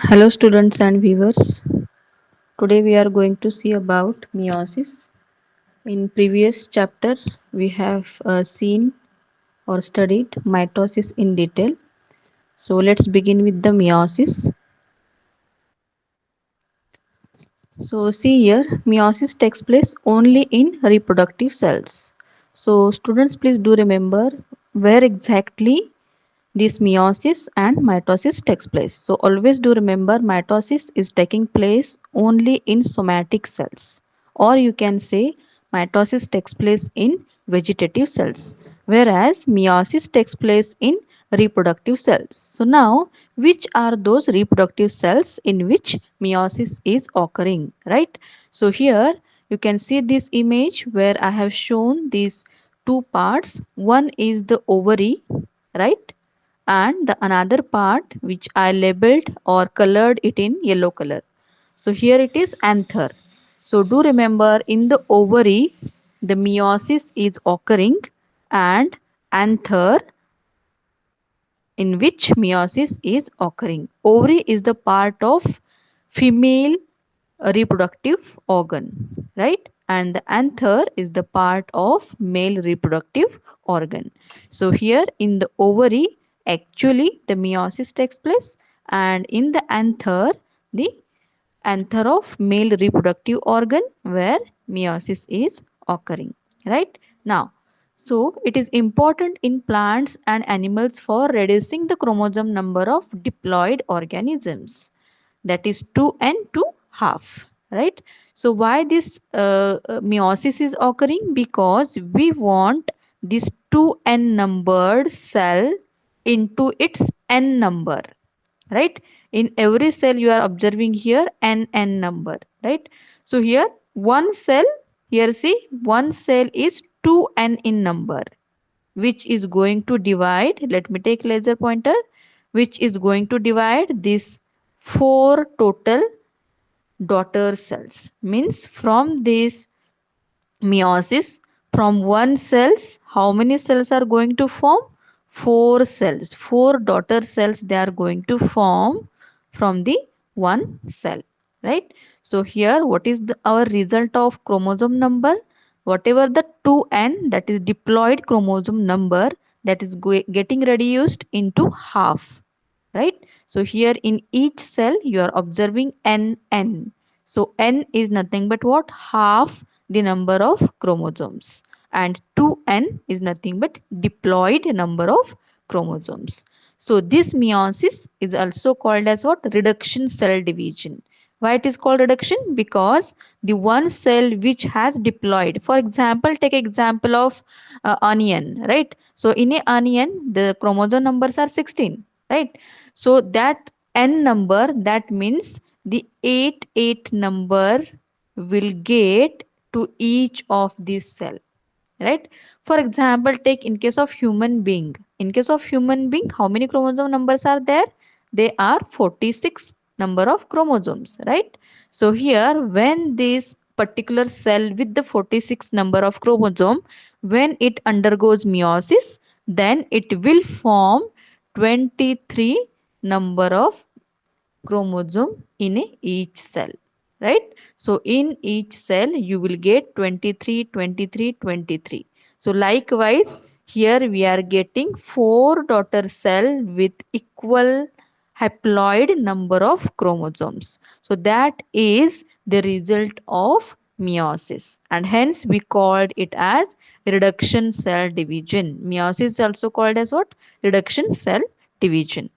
Hello students and viewers. Today we are going to see about meiosis. In previous chapter we have seen or studied mitosis in detail. So let's begin with the meiosis. So see here, meiosis takes place only in reproductive cells. So students, please do remember where exactly this meiosis and mitosis takes place. So always do remember mitosis is taking place only in somatic cells, or you can say mitosis takes place in vegetative cells, whereas meiosis takes place in reproductive cells. So now which are those reproductive cells in which meiosis is occurring, right? So here you can see this image where I have shown these two parts. One is the ovary, right? And the another part which I labeled or colored it in yellow color. So here it is anther. So do remember in the ovary the meiosis is occurring and anther in which meiosis is occurring. Ovary is the part of female reproductive organ, right? And the anther is the part of male reproductive organ. So here in the ovary, actually the meiosis takes place, and in the anther, the anther of male reproductive organ where meiosis is occurring, right? Now, so it is important in plants and animals for reducing the chromosome number of diploid organisms, that is 2n to half, right? So why this meiosis is occurring? Because we want this 2n numbered cell into its n number, right? In every cell you are observing here n number, right? So here one cell, here see one cell is 2n in number, which is going to divide, let me take laser pointer, which is going to divide this four total daughter cells. Means from this meiosis, from one cells, how many cells are going to form? Four cells, four daughter cells they are going to form from the one cell, right? So here what is our result of chromosome number? Whatever the 2n, that is diploid chromosome number, that is getting reduced into half, right? So here in each cell you are observing n. So n is nothing but what? Half the number of chromosomes, and 2n is nothing but diploid number of chromosomes. So this meiosis is also called as what? Reduction cell division. Why it is called reduction? Because the one cell which has diploid, for example, take example of onion, right? So in a onion the chromosome numbers are 16, right? So that n number, that means the 8 number will get to each of these cell, right? For example, take in case of human being. In case of human being, how many chromosome numbers are there? They are 46 number of chromosomes, right? So here when this particular cell with the 46 number of chromosome, when it undergoes meiosis, then it will form 23 number of chromosome in each cell, right? So in each cell you will get 23, 23, 23. So likewise here we are getting four daughter cell with equal haploid number of chromosomes. So that is the result of meiosis, and hence we called it as reduction cell division. Meiosis is also called as what? Reduction cell division.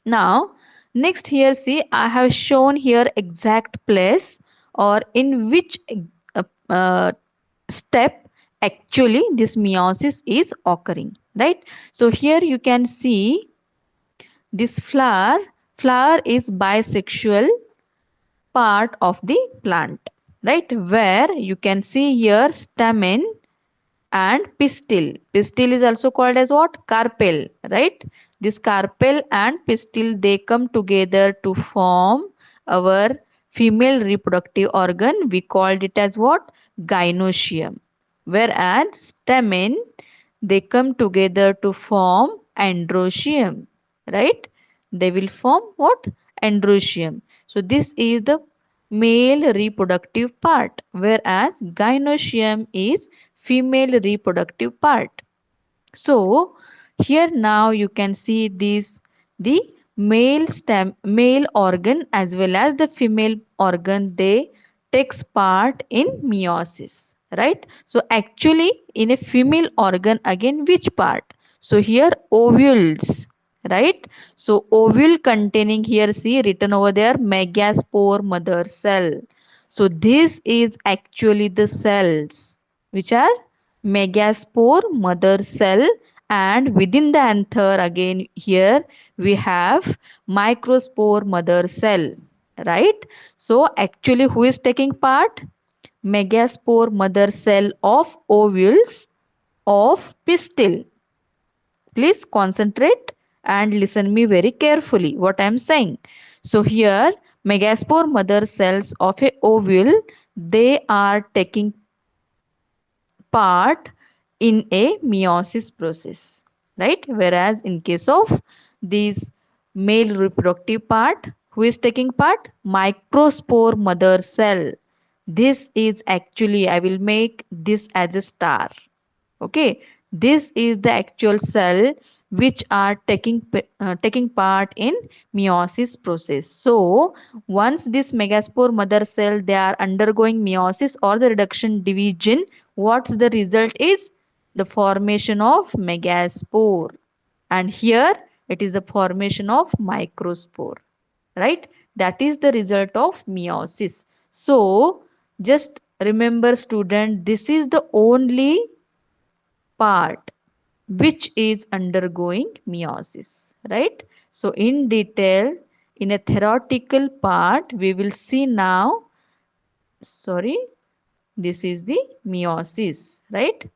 Now, next here, see, I have shown here exact place or in which uh, uh, step actually this meiosis is occurring, right? So here you can see this flower. Flower is bisexual part of the plant, right? Where you can see here stamen and pistil. Pistil is also called as what? Carpel, right? This carpel and pistil, they come together to form our female reproductive organ. We called it as what? Gynoecium. Whereas stamen, they come together to form androecium, right? they will form what? Androecium. So this is the male reproductive part, whereas gynoecium is female reproductive part. So here now you can see this, the male organ as well as the female organ, they takes part in meiosis, right? So actually in a female organ, again which part? So here ovules, right? So ovule containing, here see written over there, megaspore mother cell. So this is actually the cells which are megaspore mother cell, and within the anther again here we have microspore mother cell, right? So actually who is taking part? Megaspore mother cell of ovules of pistil. Please concentrate and listen me very carefully what I am saying. So here megaspore mother cells of a ovule, they are taking part in a meiosis process, right? Whereas in case of this male reproductive part, who is taking part? Microspore mother cell. This is actually, I will make this as a star. Okay, this is the actual cell which are taking part in meiosis process. So once this megaspore mother cell, they are undergoing meiosis or the reduction division, what's the result is? The formation of megaspore, and here it is the formation of microspore, right? That is the result of meiosis. So just remember student, this is the only part which is undergoing meiosis, right? So in detail, in a theoretical part, we will see now, sorry, this is the meiosis, right?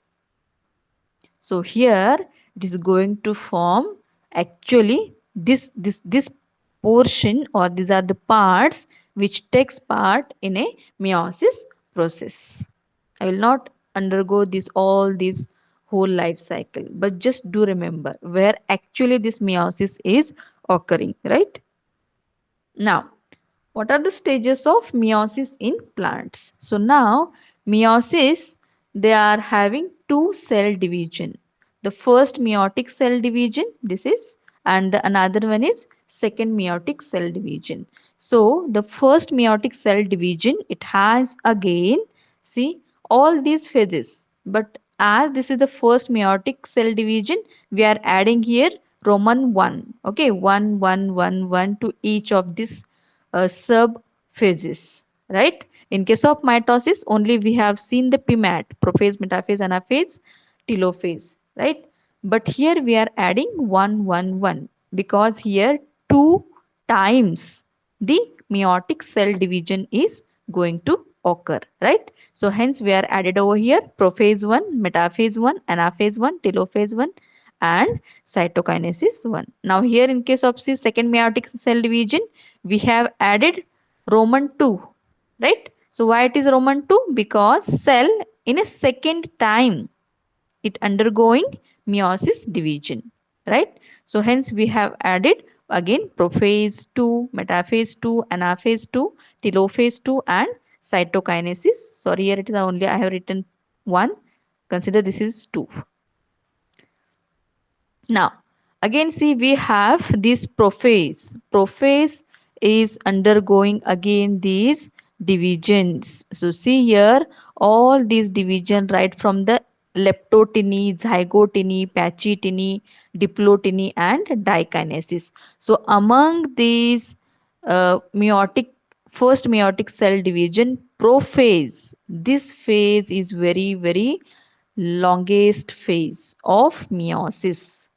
So here it is going to form, actually this portion, or these are the parts which takes part in a meiosis process. I will not undergo this all this whole life cycle, but just do remember where actually this meiosis is occurring, right? Now, what are the stages of meiosis in plants? So now meiosis, they are having two cell division. The first meiotic cell division, this is, and the another one is second meiotic cell division. So the first meiotic cell division, it has again, see, all these phases, but as this is the first meiotic cell division, we are adding here Roman 1. Okay, 1 1 1 1 to each of these sub phases, right? In case of mitosis, only we have seen the PMAT, prophase, metaphase, anaphase, telophase, right? But here we are adding 1 1 1 because here two times the meiotic cell division is going to occur, right? So hence we are added over here prophase 1, metaphase 1, anaphase 1, telophase 1, and cytokinesis 1. Now here in case of the second meiotic cell division, we have added Roman 2, right? So why it is Roman 2? Because cell in a second time it undergoing meiosis division, right? So hence we have added again prophase 2, metaphase 2, anaphase 2, telophase 2, and cytokinesis. Sorry, here it is only I have written 1. Consider this is 2. Now, again see we have this prophase. Prophase is undergoing again these divisions. So see here all these division right from the leptoteny, zygoteny, pachyteny, diploteny, and dikinesis. So among these meiotic, first meiotic cell division, prophase, this phase is very longest phase of meiosis.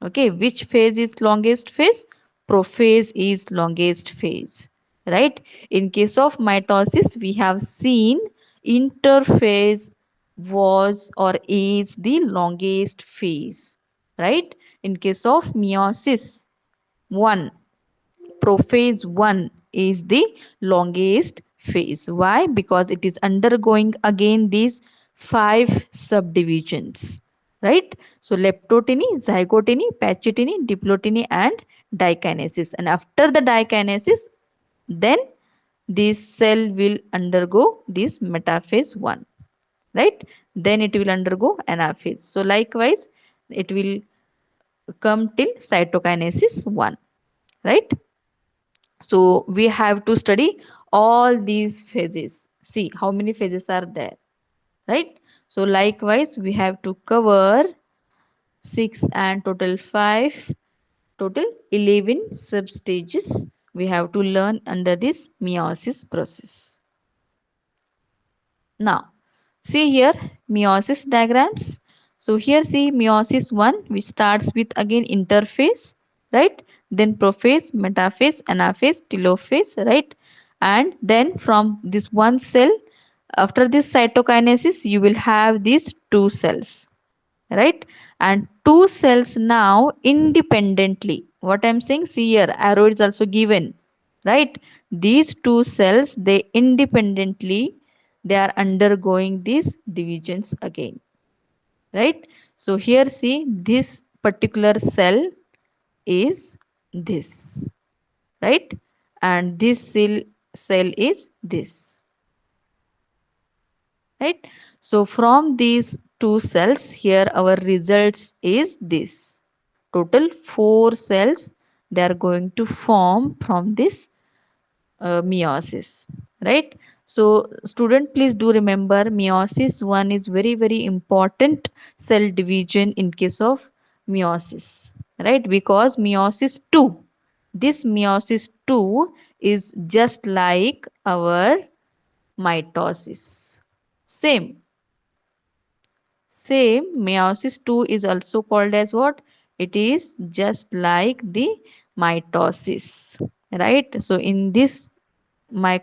Okay, which phase is longest phase? Prophase is longest phase, right? In case of mitosis, we have seen interphase was or is the longest phase, right? In case of meiosis 1, prophase 1 is the longest phase. Why? Because it is undergoing again these 5 subdivisions. right? So leptoteny, zygoteny, pachydiny, diploteny, and dikinesis. And after the dikinesis, then this cell will undergo this metaphase 1, right? Then it will undergo anaphase. So likewise, it will come till cytokinesis 1, right? So we have to study all these phases. See how many phases are there, right? So likewise, we have to cover 6 and total 5, total 11 substages we have to learn under this meiosis process. Now, see here meiosis diagrams. So here see meiosis 1 which starts with again interphase, right? Then prophase, metaphase, anaphase, telophase, right? And then from this one cell, after this cytokinesis, you will have these two cells, right? And two cells now independently, what I'm saying, see here arrow is also given, right? These two cells, they independently, they are undergoing these divisions again, right? So here see this particular cell is this, right? And this cell is this, right? So from these two cells, here our results is this. Total four cells they are going to form from this meiosis, right? So student, please do remember meiosis 1 is very very important cell division in case of meiosis, right? Because meiosis 2, this meiosis 2 is just like our mitosis. Same, meiosis 2 is also called as what? It is just like the mitosis, right? So in this my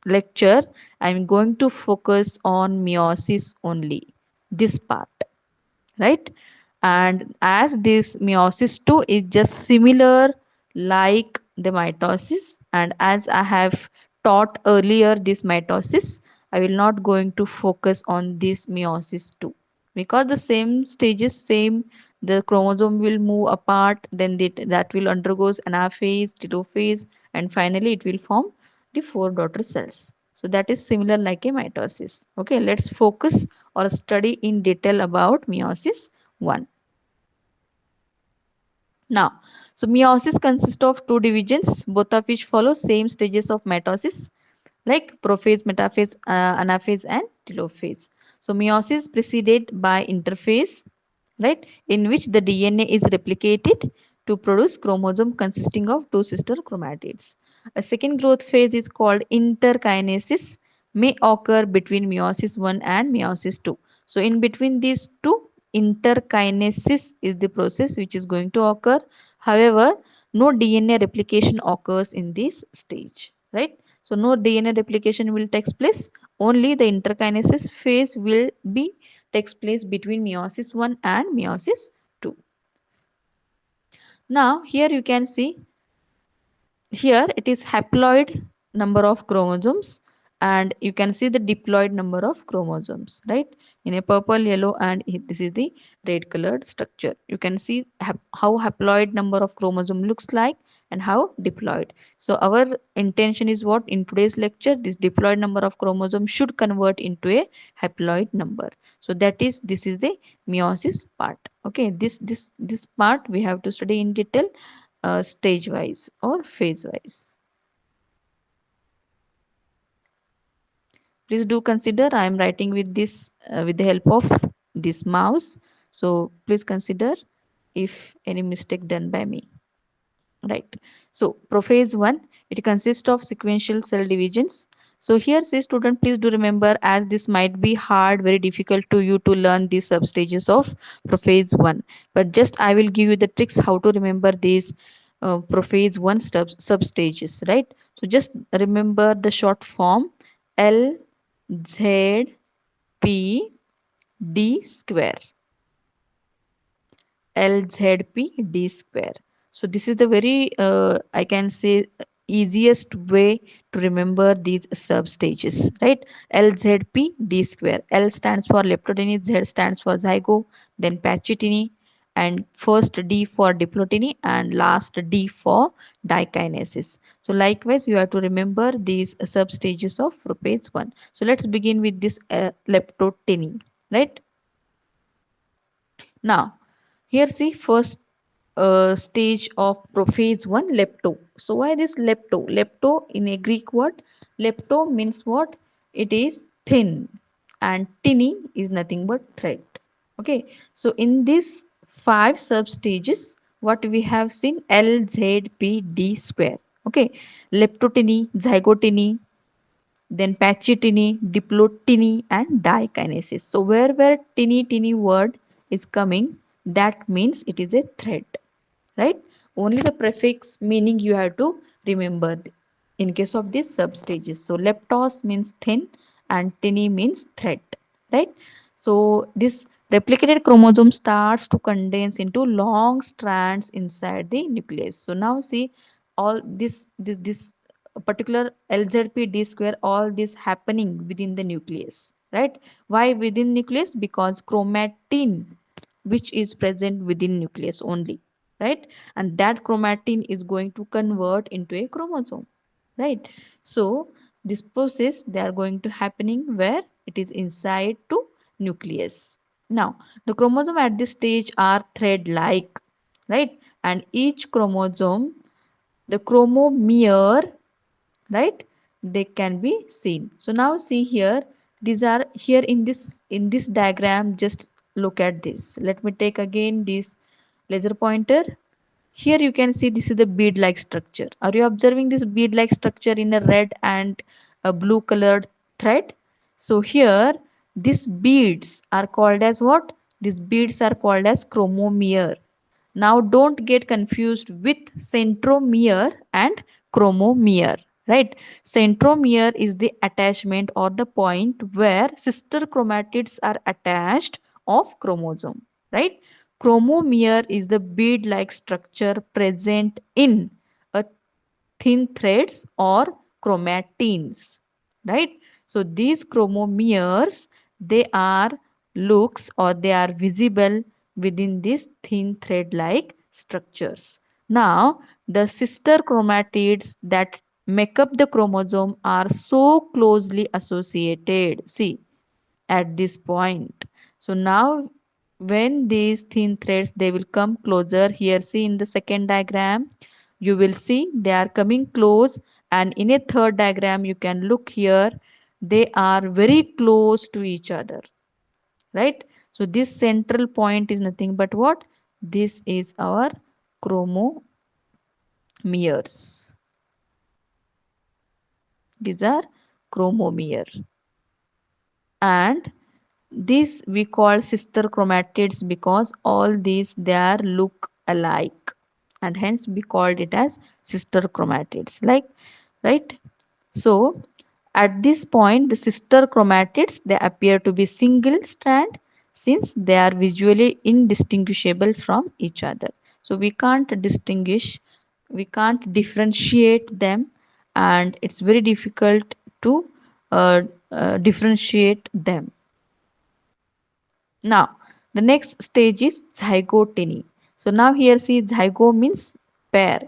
lecture, I'm going to focus on meiosis only, this part, right? And as this meiosis 2 is just similar like the mitosis, and as I have taught earlier this mitosis, I will not going to focus on this meiosis 2, because the same stages, same, the chromosome will move apart, then that will undergoes anaphase, telophase, and finally it will form the four daughter cells. So that is similar like a mitosis. Okay, let's focus or study in detail about meiosis 1. Now, so meiosis consists of two divisions, both of which follow same stages of mitosis, like prophase, metaphase, anaphase, and telophase. So meiosis preceded by interphase, right, in which the DNA is replicated to produce chromosome consisting of two sister chromatids. A second growth phase is called interkinesis, may occur between meiosis 1 and meiosis 2. So in between these two, interkinesis is the process which is going to occur. However, no DNA replication occurs in this stage, right? So no DNA replication will take place. Only the interkinesis phase will be takes place between meiosis 1 and meiosis 2. Now here you can see, here it is haploid number of chromosomes, and you can see the diploid number of chromosomes, right? In a purple, yellow, and this is the red colored structure. You can see how haploid number of chromosome looks like and how diploid. So our intention is what, in today's lecture, this diploid number of chromosomes should convert into a haploid number. So this is the meiosis part. Okay, this part we have to study in detail, stage wise or phase wise. Please do consider I am writing with this with the help of this mouse, so please consider if any mistake done by me, right? So prophase 1, it consists of sequential cell divisions. So here say student, please do remember, as this might be hard, very difficult to you to learn these substages of prophase 1, but just I will give you the tricks how to remember these prophase 1 substages, right? So just remember the short form L Z P D square. LZP D square. So this is the very I can say easiest way to remember these substages, right? LZP d square. L stands for leptoteny, Z stands for zygo, then pachyteny, and first D for diploteny, and last D for dikinesis. So likewise you have to remember these substages of prophase 1. So let's begin with this leptoteny, right? Now, here see first stage of prophase 1, lepto. So why this lepto? Lepto in a Greek word. Lepto means what? It is thin, and tiny is nothing but thread. Okay. So in this five sub stages, what we have seen, LZPD square. Okay. Leptotiny, zygotiny, then pachytiny, diplotiny, and dikinesis. So where tiny word is coming, that means it is a thread, right? Only the prefix meaning you have to remember in case of these substages. So leptos means thin and tiny means thread, right? So this replicated chromosome starts to condense into long strands inside the nucleus. So now see all this particular LZP square, all this happening within the nucleus, right? Why within nucleus? Because chromatin which is present within nucleus only, right? And that chromatin is going to convert into a chromosome, right? So this process they are going to happening where it is inside to nucleus. Now the chromosome at this stage are thread like, right? And each chromosome, the chromomere, right, they can be seen. So now see here, these are here in this diagram. Just look at this. Let me take again this laser pointer. Here you can see this is the bead like structure. Are you observing this bead like structure in a red and a blue colored thread? So here these beads are called as what? These beads are called as chromomere. Now don't get confused with centromere and chromomere, right? Centromere is the attachment or the point where sister chromatids are attached of chromosome, right? Chromomere is the bead-like structure present in a thin threads or chromatins, right? So these chromomeres, they are looks or they are visible within these thin thread like structures. Now the sister chromatids that make up the chromosome are so closely associated, see, at this point. So now when these thin threads they will come closer, here see in the second diagram you will see they are coming close, and in a third diagram you can look here, they are very close to each other, right? So this central point is nothing but what? This is our chromomeres. These are chromomere, and this we call sister chromatids because all these they are look alike, and hence we called it as sister chromatids, like, right? So at this point the sister chromatids they appear to be single strand since they are visually indistinguishable from each other. So we can't distinguish, we can't differentiate them, and it's very difficult to differentiate them. Now, the next stage is zygoteny. So now here see zygo means pair,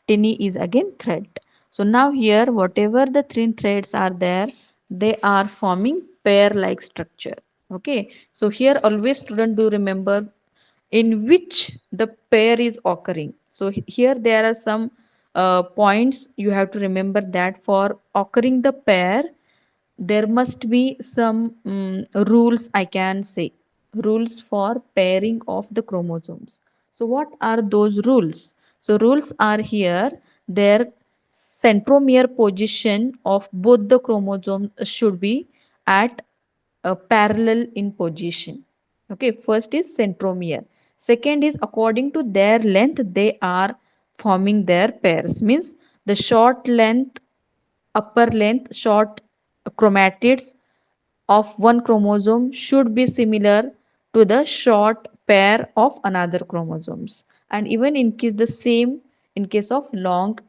tiny is again thread. So now here whatever the three threads are there, they are forming pair like structure. Okay. So here always student do remember in which the pair is occurring. So here there are some points you have to remember that for occurring the pair there must be some rules, I can say, rules for pairing of the chromosomes. So what are those rules? So rules are here, their centromere position of both the chromosomes should be at parallel in position. Okay, first is centromere, second is according to their length they are forming their pairs, means the short length, upper length short chromatids of one chromosome should be similar to the short pair of another chromosomes, and even in case the same in case of long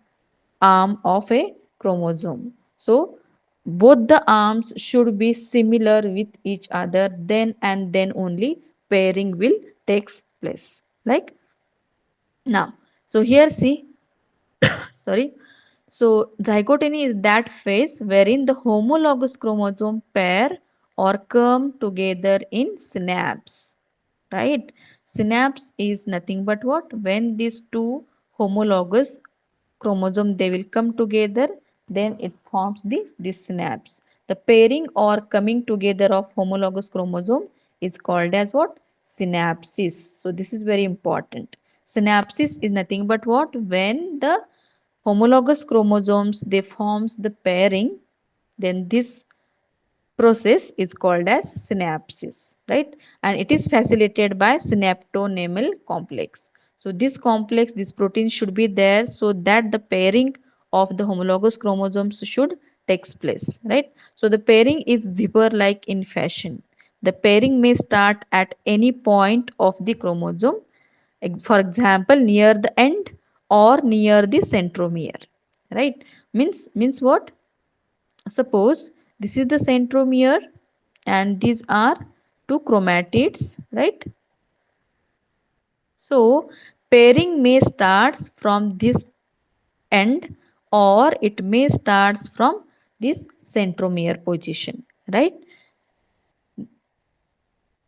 arm of a chromosome. So both the arms should be similar with each other, then and then only pairing will takes place. Like now, so here see, sorry. So zygoteny is that phase wherein the homologous chromosome pair or come together in synapse, right? Synapse is nothing but what? When these two homologous chromosome they will come together, then it forms this synapse. The pairing or coming together of homologous chromosome is called as what? Synapsis. So this is very important. Synapsis is nothing but what? When the homologous chromosomes they forms the pairing, then this process is called as synapsis, right? And it is facilitated by synaptonemal complex. So this complex, this protein should be there so that the pairing of the homologous chromosomes should takes place, right? So the pairing is zipper like in fashion. The pairing may start at any point of the chromosome, for example near the end or near the centromere, right? Means what? Suppose this is the centromere and these are two chromatids, right? So pairing may starts from this end or it may starts from this centromere position, right?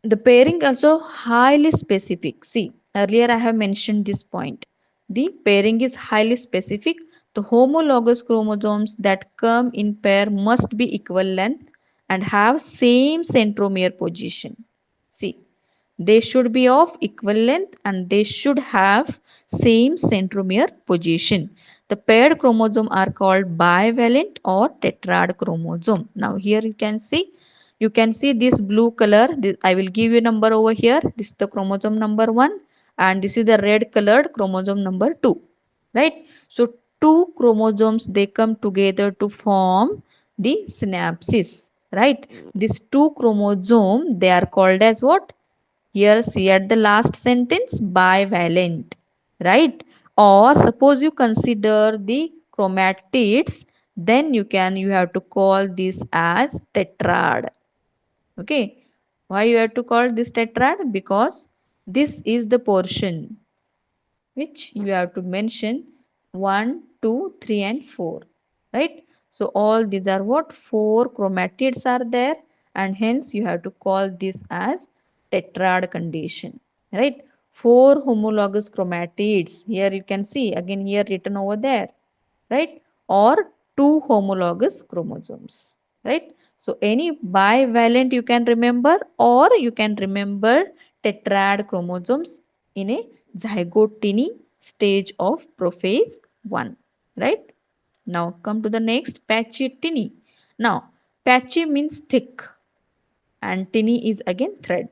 The pairing also highly specific. See, earlier I have mentioned this point. The pairing is highly specific. The homologous chromosomes that come in pair must be equal length and have same centromere position. See, they should be of equal length and they should have same centromere position. The paired chromosome are called bivalent or tetrad chromosome. Now here you can see this blue color. I will give you number over here. This is the chromosome number 1 and this is the red colored chromosome number 2. Right? So two chromosomes they come together to form the synapsis. Right? These two chromosome they are called as what? Here see at the last sentence bivalent, right? Or suppose you consider the chromatids, then you have to call this as tetrad. Okay. Why you have to call this tetrad? Because this is the portion which you have to mention 1, 2, 3, and 4. Right? So all these are what? 4 chromatids are there and hence you have to call this as tetrad condition. Right? 4 homologous chromatids. Here you can see again here written over there, right? Or two homologous chromosomes, right? So any bivalent you can remember or you can remember tetrad chromosomes in a zygoteny stage of prophase 1, right? Now come to the next pachytiny. Now patchy means thick and tiny is again thread,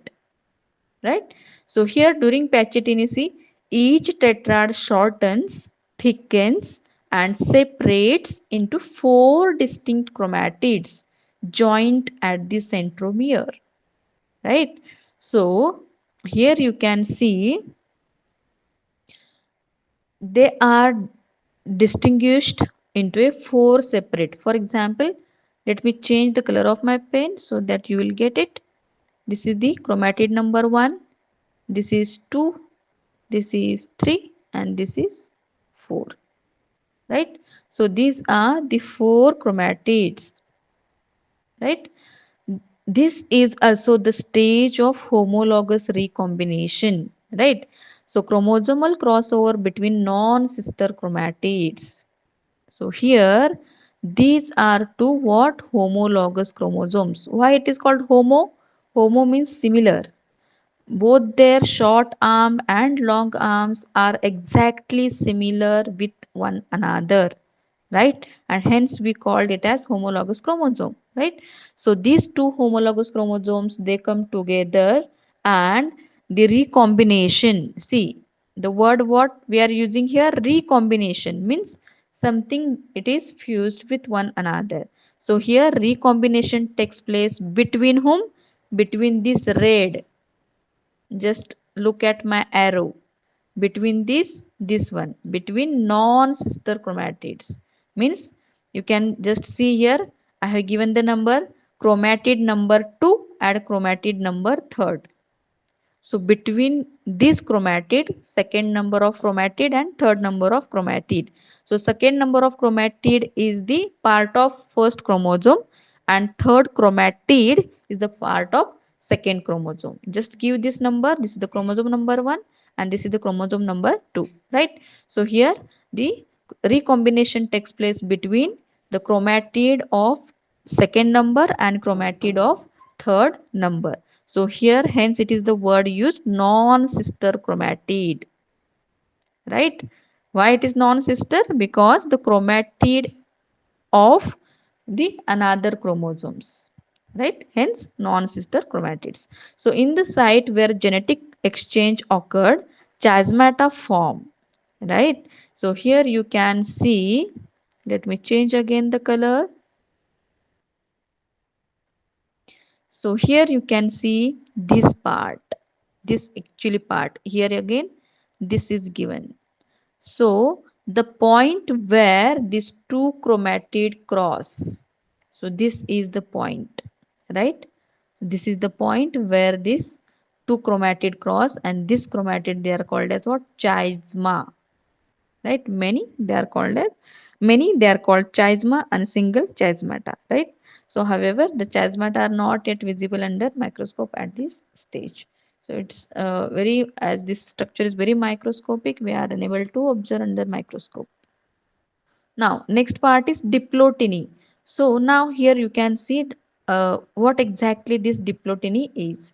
right? So here during pachytiny, each tetrad shortens, thickens and separates into 4 distinct chromatids joined at the centromere, right? So here you can see they are distinguished into a 4 separate. For example, let me change the color of my pen so that you will get it. This is the chromatid number 1, this is 2, this is 3 and this is 4, right? So these are the 4 chromatids, right? This is also the stage of homologous recombination, right? So chromosomal crossover between non-sister chromatids. So here these are two what? Homologous chromosomes. Why it is called homo? Homo means similar. Both their short arm and long arms are exactly similar with one another, right? And hence we called it as homologous chromosome, right? So these two homologous chromosomes they come together and the recombination. See the word what we are using here, recombination means something it is fused with one another. So here recombination takes place between whom? Between this red, just look at my arrow, between this one, between non sister chromatids. Means you can just see here, I have given the number chromatid number 2 and chromatid number 3rd. So between this chromatid, second number of chromatid and third number of chromatid. So second number of chromatid is the part of first chromosome and third chromatid is the part of second chromosome. Just give this number. This is the chromosome number 1 and this is the chromosome number 2, right? So here the recombination takes place between the chromatid of second number and chromatid of third number. So here hence it is the word used non-sister chromatid, right? Why it is non-sister? Because the chromatid of the another chromosomes, right? Hence non-sister chromatids. So in the site where genetic exchange occurred, chasmata form, right? So here you can see, let me change again the color. So here you can see this part, this actually part. Here again, this is given. So the point where these two chromatid cross. So this is the point, right? This is the point where this two chromatid cross and this chromatid they are called as what? Chiasma, right? Many they are called chiasma and single chiasmata, right? So however the chiasmata are not yet visible under microscope at this stage. So it's very, as this structure is very microscopic, we are unable to observe under microscope. Now next part is diploteny. So now here you can see what exactly this diploteny is.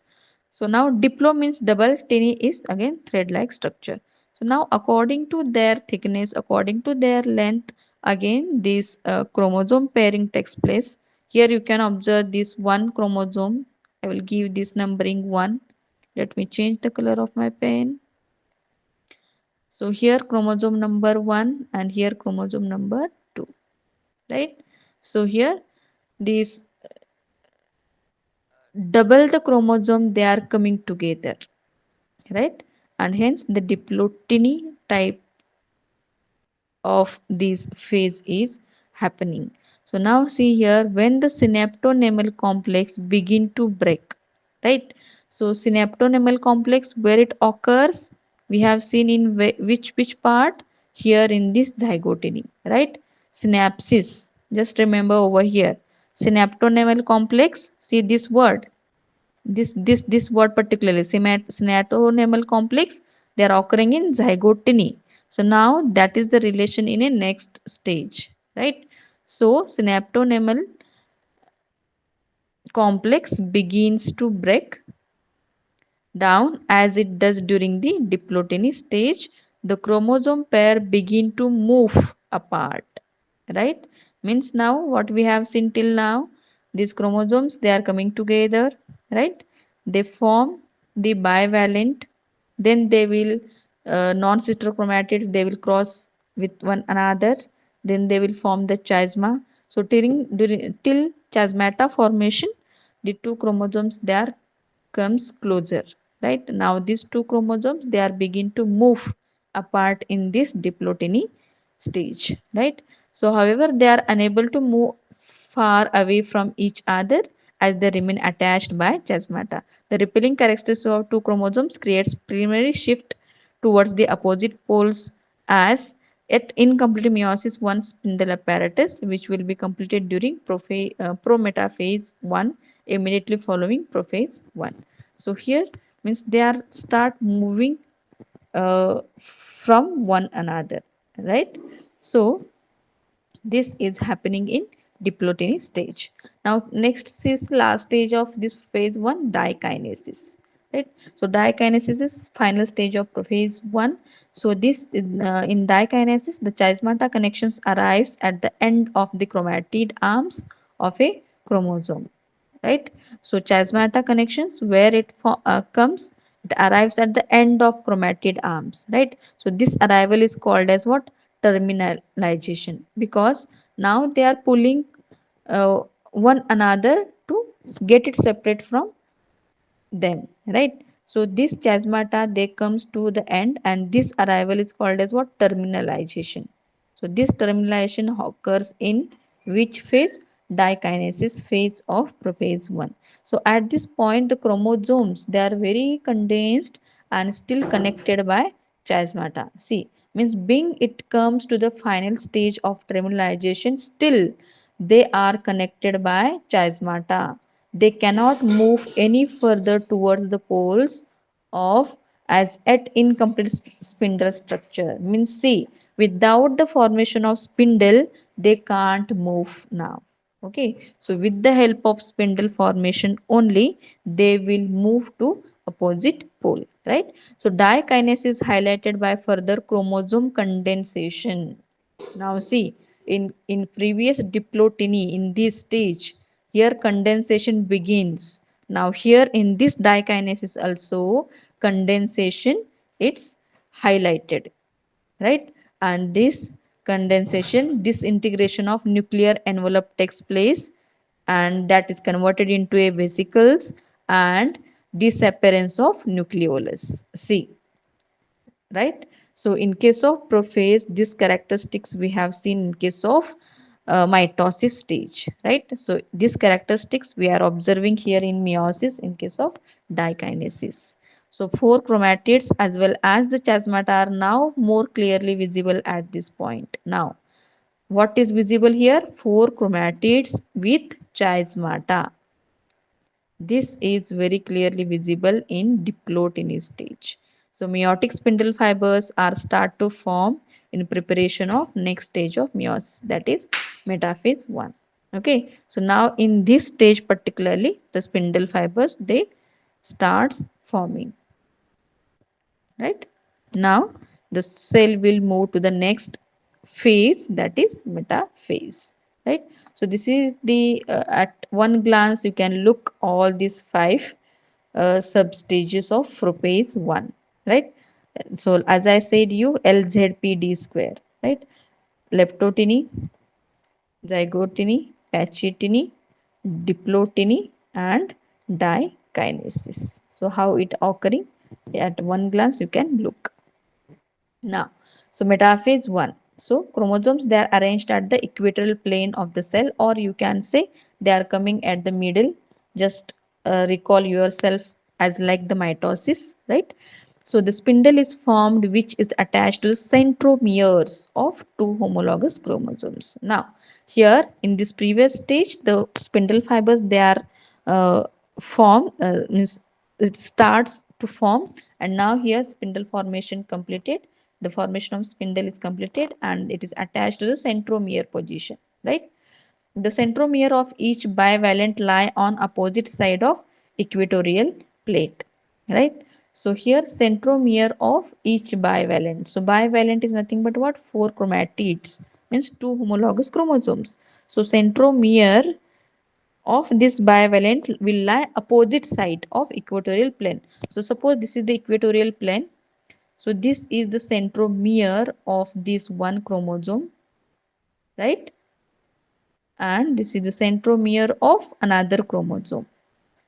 So now diplo means double, tiny is again thread-like structure. So now according to their thickness, according to their length, again this chromosome pairing takes place. Here you can observe this one chromosome. I will give this numbering 1. Let me change the color of my pen. So here chromosome number 1 and here chromosome number 2, right? So here these double the chromosome they are coming together, right? And hence the diploteny type of this phase is happening. So now see here when the synaptonemal complex begin to break, right? So synaptonemal complex where it occurs, we have seen in which part? Here in this zygoteny, right? Synapsis. Just remember over here. Synaptonemal complex. See this word, this word particularly synaptonemal complex, they are occurring in zygoteny. So now that is the relation in a next stage, right? So synaptonemal complex begins to break down as it does during the diploteny stage. The chromosome pair begin to move apart, right? Means now what we have seen till now, these chromosomes they are coming together, right? They form the bivalent, then they will non-sister chromatids they will cross with one another, then they will form the chiasma. So till chiasmata formation, the two chromosomes they are comes closer, right? Now these two chromosomes they are begin to move apart in this diploteny stage, right? So however they are unable to move far away from each other as they remain attached by chiasmata. The repelling characteristics of two chromosomes creates primary shift towards the opposite poles as at incomplete meiosis one spindle apparatus which will be completed during prometaphase 1 immediately following prophase 1. So here means they are start moving from one another, right? So this is happening in diploteny stage. Now next is last stage of this phase 1, dikinesis, right? So dikinesis is final stage of phase 1. So this in dikinesis the chiasmata connections arrives at the end of the chromatid arms of a chromosome, right? So chiasmata connections where it comes, it arrives at the end of chromatid arms, right? So this arrival is called as what? Terminalization, because now they are pulling uh, one another to get it separate from them, right? So this chiasmata they comes to the end and this arrival is called as what? Terminalization. So this termination occurs in which phase? Dikinesis phase of prophase 1. So at this point the chromosomes, they are very condensed and still connected by chiasmata. See, means being it comes to the final stage of terminalization, still they are connected by chiasmata. They cannot move any further towards the poles of as at incomplete spindle structure. Means see, without the formation of spindle they can't move now. Okay, so with the help of spindle formation only they will move to opposite pole, right? So dikinase is highlighted by further chromosome condensation. Now see, in previous diploteny, in this stage, here condensation begins. Now here in this dikinesis also condensation it's highlighted, right? And this condensation, disintegration of nuclear envelope takes place, and that is converted into a vesicles and disappearance of nucleolus. See, right? So in case of prophase, these characteristics we have seen in case of mitosis stage, right? So these characteristics we are observing here in meiosis in case of dikinesis. So four chromatids as well as the chiasmata are now more clearly visible at this point. Now what is visible here? Four chromatids with chiasmata. This is very clearly visible in diploteny stage. So meiotic spindle fibers are start to form in preparation of next stage of meiosis, that is metaphase 1. Okay, so now in this stage particularly the spindle fibers they starts forming, right? Now the cell will move to the next phase, that is metaphase, right? So this is the at one glance you can look all these five sub stages of prophase 1, right? So as I said you, LZPD square, right? Leptoteny, zygotiny, pachyteny, diploteny, and dikinesis. So how it occurring? At one glance you can look. Now, so metaphase 1. So chromosomes they are arranged at the equatorial plane of the cell, or you can say they are coming at the middle. Just recall yourself as like the mitosis, right? So the spindle is formed which is attached to the centromeres of two homologous chromosomes. Now, here in this previous stage, the spindle fibers they are uh, formed, means it starts to form, and now here spindle formation completed. The formation of spindle is completed and it is attached to the centromere position, right? The centromere of each bivalent lie on opposite side of equatorial plate, right? So here centromere of each bivalent. So bivalent is nothing but what? Four chromatids, means two homologous chromosomes. So centromere of this bivalent will lie opposite side of equatorial plane. So suppose this is the equatorial plane. So this is the centromere of this one chromosome, right? And this is the centromere of another chromosome.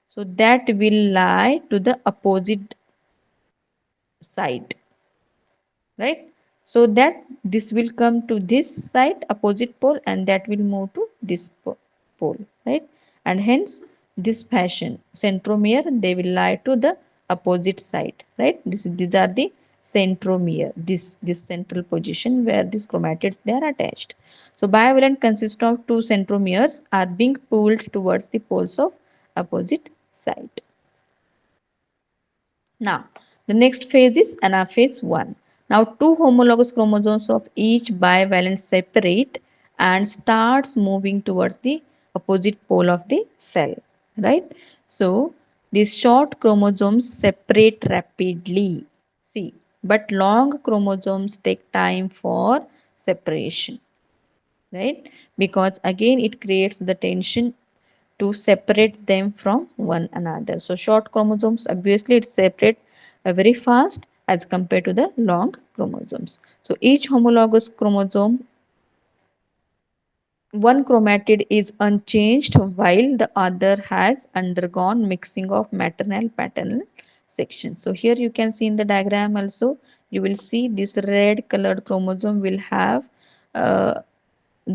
So that will lie to the opposite side, right? So that this will come to this side opposite pole and that will move to this pole, right? And hence this fashion centromere they will lie to the opposite side, right? These are the centromere, this central position where these chromatids they are attached. So bivalent consists of two centromeres are being pulled towards the poles of opposite side. Now, the next phase is anaphase 1. Now, two homologous chromosomes of each bivalent separate and starts moving towards the opposite pole of the cell, right? So, these short chromosomes separate rapidly. See, but long chromosomes take time for separation, right? Because again, it creates the tension to separate them from one another. So short chromosomes obviously it separate very fast as compared to the long chromosomes. So each homologous chromosome, one chromatid is unchanged while the other has undergone mixing of maternal paternal sections. So here you can see in the diagram also you will see this red colored chromosome will have uh,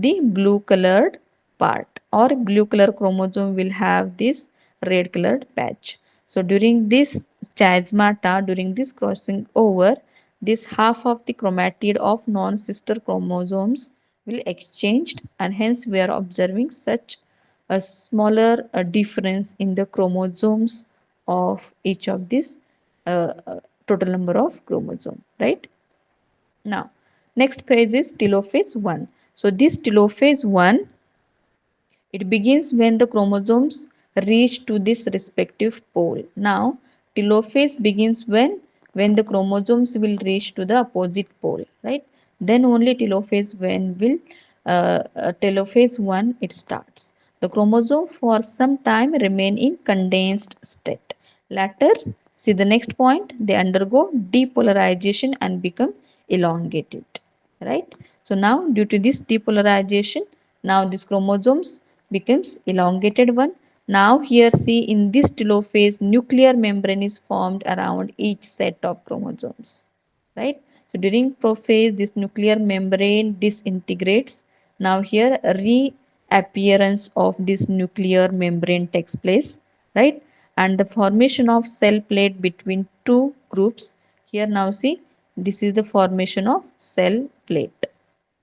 the blue colored part, or blue color chromosome will have this red colored patch. So during this chiasmata, during this crossing over, this half of the chromatid of non-sister chromosomes will exchanged, and hence we are observing such a smaller difference in the chromosomes of each of these total number of chromosome, right? Now, next phase is telophase 1. So this telophase 1, it begins when the chromosomes reach to this respective pole. Now, telophase begins when the chromosomes will reach to the opposite pole, right? Then only telophase when will telophase 1 it starts. The chromosome for some time remain in condensed state. Later, see the next point, they undergo depolarization and become elongated, right? So now due to this depolarization, now this chromosomes becomes elongated one. Now here see in this telophase nuclear membrane is formed around each set of chromosomes, right? So during prophase this nuclear membrane disintegrates. Now here reappearance of this nuclear membrane takes place, right? And the formation of cell plate between two groups. Here now see this is the formation of cell plate,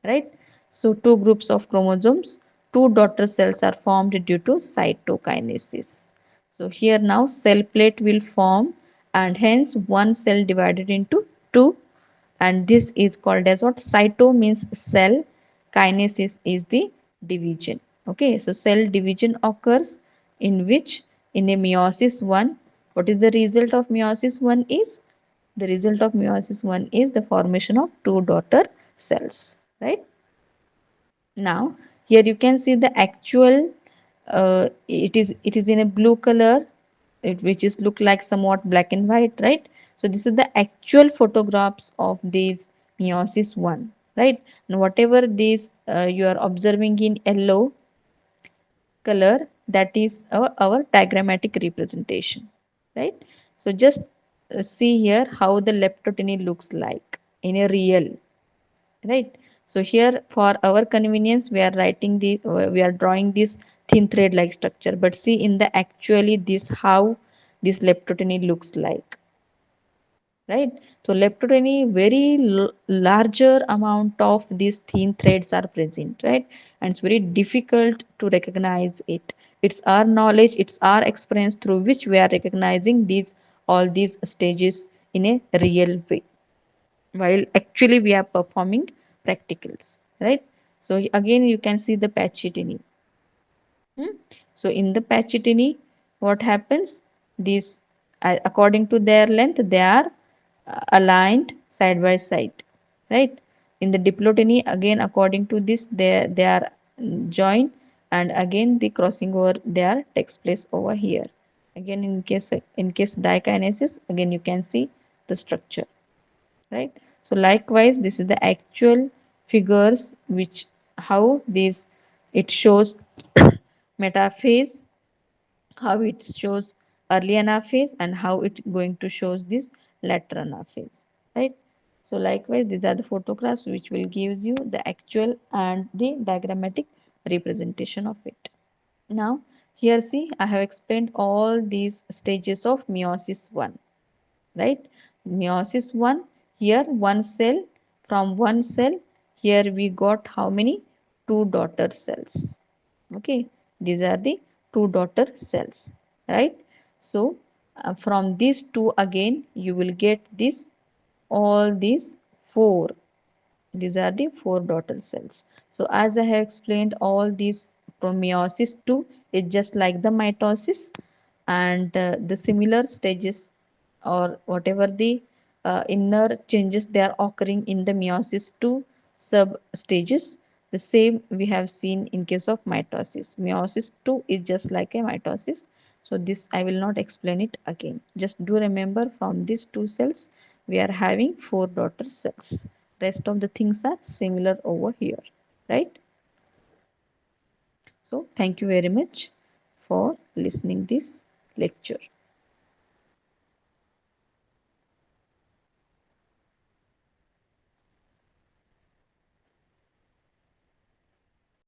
right? So two groups of chromosomes, two daughter cells are formed due to cytokinesis. So here now cell plate will form, and hence one cell divided into two, and this is called as what? Cyto means cell, kinesis is the division. Okay, so cell division occurs in which, in a meiosis 1, what is the result of meiosis 1 is? The result of meiosis 1 is the formation of two daughter cells, right? Now here you can see the actual, it is in a blue color, which is look like somewhat black and white, right? So this is the actual photographs of these meiosis 1, right? And whatever this you are observing in yellow color, that is our diagrammatic representation, right? So just see here how the leptoteny looks like in a real, right? So here for our convenience we are writing the we are drawing this thin thread like structure, but see in the actually this how this leptoteny looks like, right? So leptoteny very larger amount of these thin threads are present, right? And it's very difficult to recognize it. It's our knowledge, it's our experience through which we are recognizing these all these stages in a real way, while actually we are performing practicals, right? So again you can see the pachyteny. Hmm? So in the pachyteny, what happens? These, according to their length, they are aligned side by side, right? In the diploteny, again according to this, they are joined, and again the crossing over there takes place over here. Again, in case dikinesis, again you can see the structure, right? So likewise this is the actual figures which how this it shows metaphase, how it shows early anaphase, and how it going to shows this later anaphase, right? So likewise these are the photographs which will gives you the actual and the diagrammatic representation of it. Now here see I have explained all these stages of meiosis 1, right? Meiosis 1, here one cell, from one cell, here we got how many? Two daughter cells. Okay, these are the two daughter cells, right? So from these two again, you will get this all these four. These are the four daughter cells. So as I have explained, all these from meiosis 2 is just like the mitosis, and the similar stages or whatever the inner changes they are occurring in the meiosis 2 sub stages, the same we have seen in case of mitosis. Meiosis 2 is just like a mitosis. So this I will not explain it again. Just do remember from these two cells we are having four daughter cells. Rest of the things are similar over here, right? So thank you very much for listening this lecture.